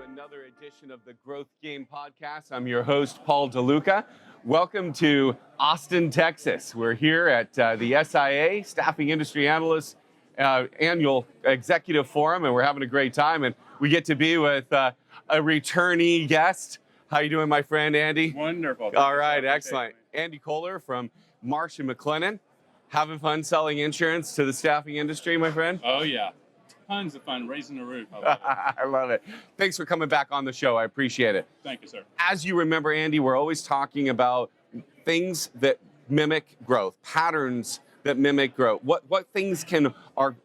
Another edition of the Growth Game Podcast. I'm your host, Paul DeLuca. Welcome to Austin, Texas. We're here at the SIA, Staffing Industry Analysts Annual Executive Forum, and we're having a great time. And we get to be with a returnee guest. How you doing, my friend, Andy? Wonderful. All right, excellent. Andy Kohler from Marsh McLennan. Having fun selling insurance to the staffing industry, my friend? Oh, yeah. Tons of fun raising the roof. I love it. Thanks for coming back on the show. I appreciate it. Thank you, sir. As you remember, Andy, we're always talking about things that mimic growth, patterns that mimic growth. What things can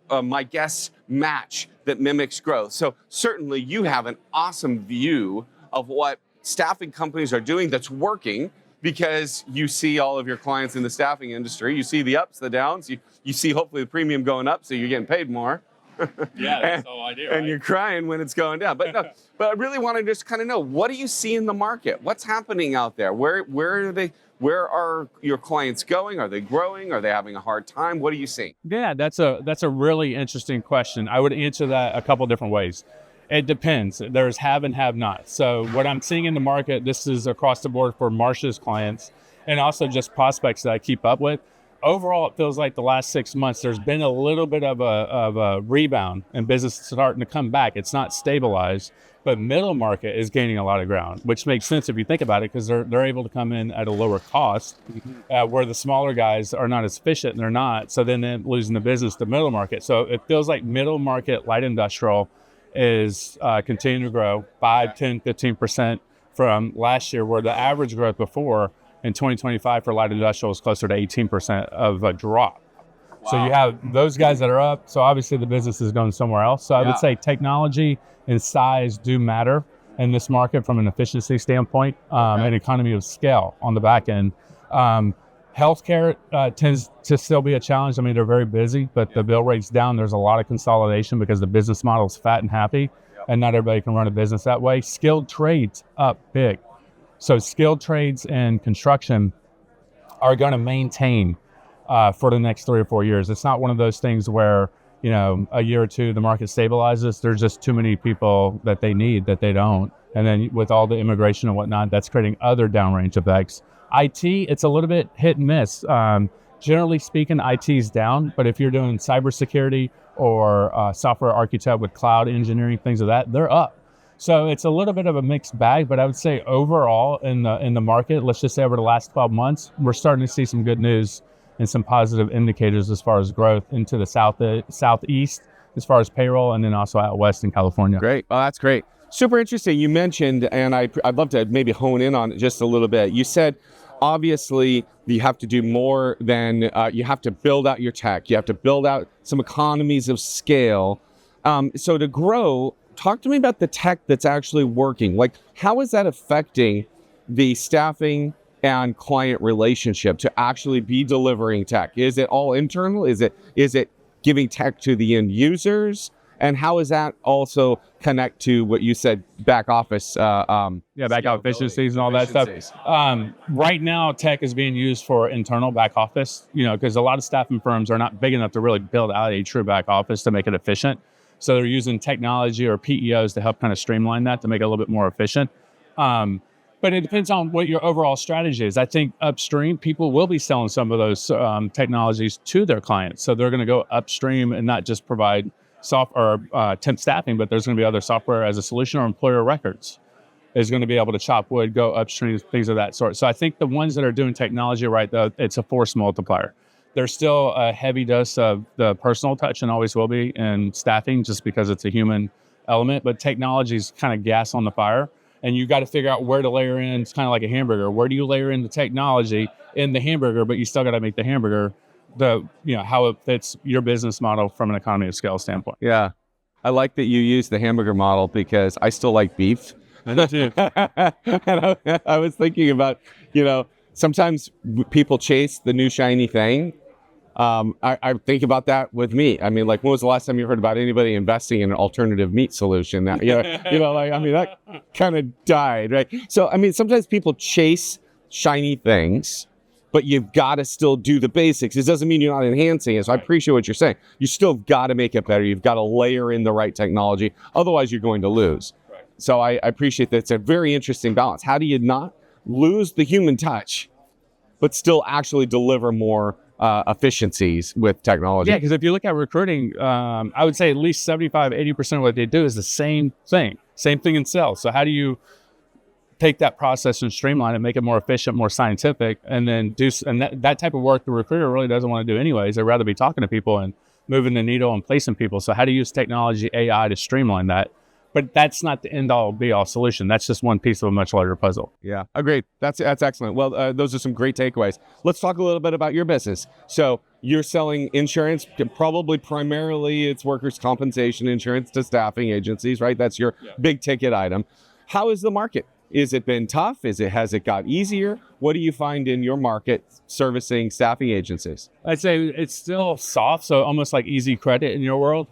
my guests match that mimics growth? So certainly you have an awesome view of what staffing companies are doing that's working, because you see all of your clients in the staffing industry. You see the ups, the downs. You see hopefully the premium going up, so you're getting paid more. Yeah, that's all I do. And right? You're crying when it's going down. But no, but I really want to just kind of know, what do you see in the market? What's happening out there? Where are your clients going? Are they growing? Are they having a hard time? What are you seeing? Yeah, that's a really interesting question. I would answer that a couple different ways. It depends. There's have and have not. So what I'm seeing in the market, this is across the board for Marsh's clients and also just prospects that I keep up with. Overall, it feels like the last 6 months, there's been a little bit of a rebound and business starting to come back. It's not stabilized, but middle market is gaining a lot of ground, which makes sense if you think about it, because they're able to come in at a lower cost, where the smaller guys are not as efficient and they're not. So then they're losing the business to middle market. So it feels like middle market light industrial is continuing to grow 5, 10, 15% from last year, where the average growth before in 2025 for light industrial is closer to 18% of a drop. Wow. So you have those guys that are up. So obviously the business is going somewhere else. So I would say technology and size do matter in this market from an efficiency standpoint, and economy of scale on the back end. Healthcare tends to still be a challenge. I mean, they're very busy, but the bill rate's down. There's a lot of consolidation because the business model is fat and happy, and not everybody can run a business that way. Skilled trades up big. So skilled trades and construction are going to maintain for the next 3 or 4 years. It's not one of those things where, a year or two, the market stabilizes. There's just too many people that they need that they don't. And then with all the immigration and whatnot, that's creating other downrange effects. IT, it's a little bit hit and miss. Generally speaking, IT is down, but if you're doing cybersecurity or software architect with cloud engineering, things of that, they're up. So it's a little bit of a mixed bag, but I would say overall in the market, let's just say over the last 12 months, we're starting to see some good news and some positive indicators as far as growth into the southeast, as far as payroll, and then also out west in California. Great. Well, that's great. Super interesting. You mentioned, and I'd love to maybe hone in on it just a little bit. You said, obviously, you have to do more than, you have to build out your tech. You have to build out some economies of scale. So to grow, talk to me about the tech that's actually working. Like, how is that affecting the staffing and client relationship to actually be delivering tech? Is it all internal? Is it giving tech to the end users? And how does that also connect to what you said, back office? Back office efficiencies and all that stuff. Right now, tech is being used for internal back office, because a lot of staffing firms are not big enough to really build out a true back office to make it efficient. So they're using technology or PEOs to help kind of streamline that to make it a little bit more efficient. But it depends on what your overall strategy is. I think upstream, people will be selling some of those technologies to their clients. So they're going to go upstream and not just provide software temp staffing, but there's going to be other software as a solution, or employer records is going to be able to chop wood, go upstream, things of that sort. So I think the ones that are doing technology right, though, it's a force multiplier. There's still a heavy dose of the personal touch, and always will be, in staffing, just because it's a human element. But technology is kind of gas on the fire, and you got to figure out where to layer in. It's kind of like a hamburger. Where do you layer in the technology in the hamburger, but you still got to make the hamburger how it fits your business model from an economy of scale standpoint. Yeah, I like that you use the hamburger model, because I still like beef. I do too. And I was thinking about, sometimes people chase the new shiny thing. I think about that with meat. I mean, like, when was the last time you heard about anybody investing in an alternative meat solution? That, that kind of died, right? So, I mean, sometimes people chase shiny things, but you've got to still do the basics. It doesn't mean you're not enhancing it. So I appreciate what you're saying. You still got to make it better. You've got to layer in the right technology. Otherwise, you're going to lose. Right. So I appreciate that. It's a very interesting balance. How do you not lose the human touch, but still actually deliver more efficiencies with technology? Yeah, because if you look at recruiting, I would say at least 75, 80% of what they do is the same thing in sales. So how do you take that process and streamline it, make it more efficient, more scientific, and then that type of work the recruiter really doesn't want to do anyways. They'd rather be talking to people and moving the needle and placing people. So how do you use technology, AI, to streamline that? But that's not the end-all, be-all solution. That's just one piece of a much larger puzzle. Yeah, agreed. That's excellent. Well, those are some great takeaways. Let's talk a little bit about your business. So you're selling insurance, probably primarily it's workers' compensation insurance to staffing agencies, right? That's your big ticket item. How is the market? Has it been tough? Has it got easier? What do you find in your market servicing staffing agencies? I'd say it's still soft, so almost like easy credit in your world.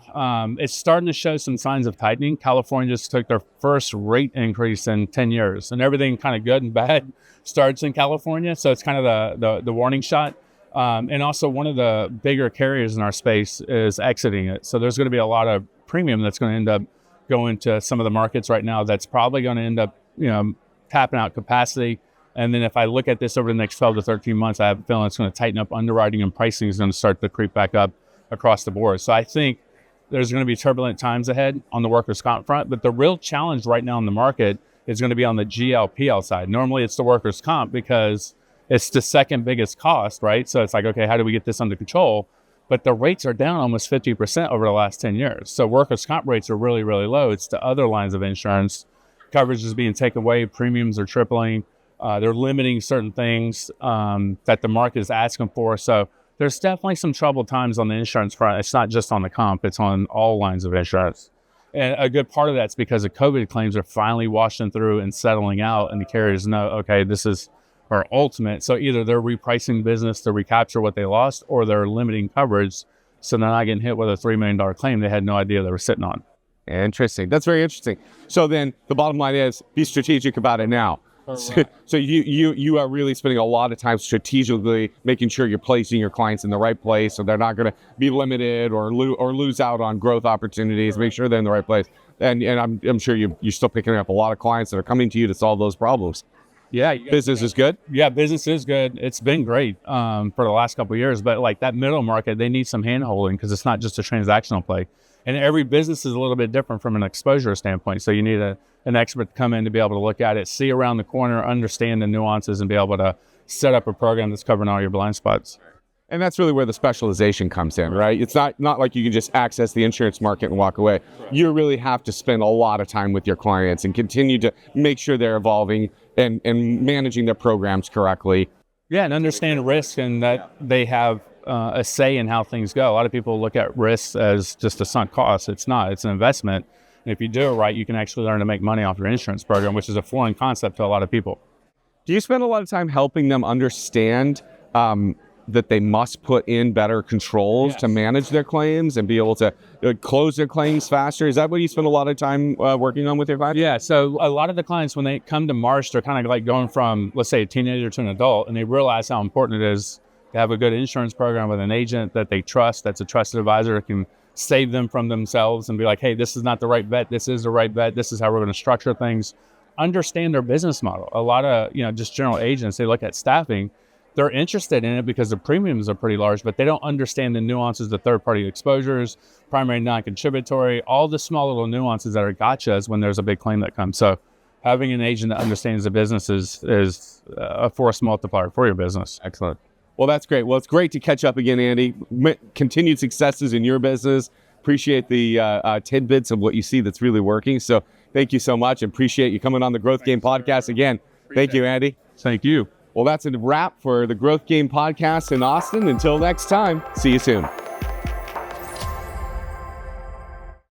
It's starting to show some signs of tightening. California just took their first rate increase in 10 years, and everything kind of good and bad starts in California. So it's kind of the warning shot. And also one of the bigger carriers in our space is exiting it. So there's going to be a lot of premium that's going to end up going to some of the markets right now that's probably going to end up tapping out capacity. And then if I look at this over the next 12 to 13 months, I have a feeling it's going to tighten up. Underwriting and pricing is going to start to creep back up across the board. So I think there's going to be turbulent times ahead on the workers' comp front. But the real challenge right now in the market is going to be on the GLPL side. Normally it's the workers' comp because it's the second biggest cost, right? So it's like, okay, how do we get this under control? But the rates are down almost 50% over the last 10 years. So workers' comp rates are really, really low. It's the other lines of insurance. Coverage is being taken away. Premiums are tripling. They're limiting certain things that the market is asking for. So there's definitely some troubled times on the insurance front. It's not just on the comp. It's on all lines of insurance. And a good part of that's because the COVID claims are finally washing through and settling out. And the carriers know, okay, this is our ultimate. So either they're repricing business to recapture what they lost, or they're limiting coverage so they're not getting hit with a $3 million claim they had no idea they were sitting on. Interesting. That's very interesting. So then the bottom line is be strategic about it now. So you are really spending a lot of time strategically making sure you're placing your clients in the right place so they're not going to be limited or lose out on growth opportunities. Make sure they're in the right place. And I'm sure you're still picking up a lot of clients that are coming to you to solve those problems. Yeah. Business is good? Yeah, business is good. It's been great for the last couple of years. But like that middle market, they need some hand-holding because it's not just a transactional play. And every business is a little bit different from an exposure standpoint. So you need an expert to come in to be able to look at it, see around the corner, understand the nuances, and be able to set up a program that's covering all your blind spots. And that's really where the specialization comes in, right? It's not like you can just access the insurance market and walk away. You really have to spend a lot of time with your clients and continue to make sure they're evolving and managing their programs correctly. Yeah, and understand risk and that they have a say in how things go. A lot of people look at risks as just a sunk cost. It's not. It's an investment. And if you do it right, you can actually learn to make money off your insurance program, which is a foreign concept to a lot of people. Do you spend a lot of time helping them understand that they must put in better controls to manage their claims and be able to close their claims faster? Is that what you spend a lot of time working on with your clients? Yeah. So a lot of the clients, when they come to Marsh, they're kind of like going from, let's say, a teenager to an adult, and they realize how important it is to have a good insurance program with an agent that they trust, that's a trusted advisor, that can save them from themselves and be like, hey, this is not the right bet. This is the right bet. This is how we're going to structure things. Understand their business model. A lot of, just general agents, they look at staffing, they're interested in it because the premiums are pretty large, but they don't understand the nuances of third-party exposures, primary non-contributory, all the small little nuances that are gotchas when there's a big claim that comes. So having an agent that understands the business is a force multiplier for your business. Excellent. Well, that's great. Well, it's great to catch up again, Andy. Continued successes in your business. Appreciate the tidbits of what you see that's really working. So thank you so much, and appreciate you coming on the Growth Game Podcast again. Thank you, Andy. Thank you. Well, that's a wrap for the Growth Game Podcast in Austin. Until next time, see you soon.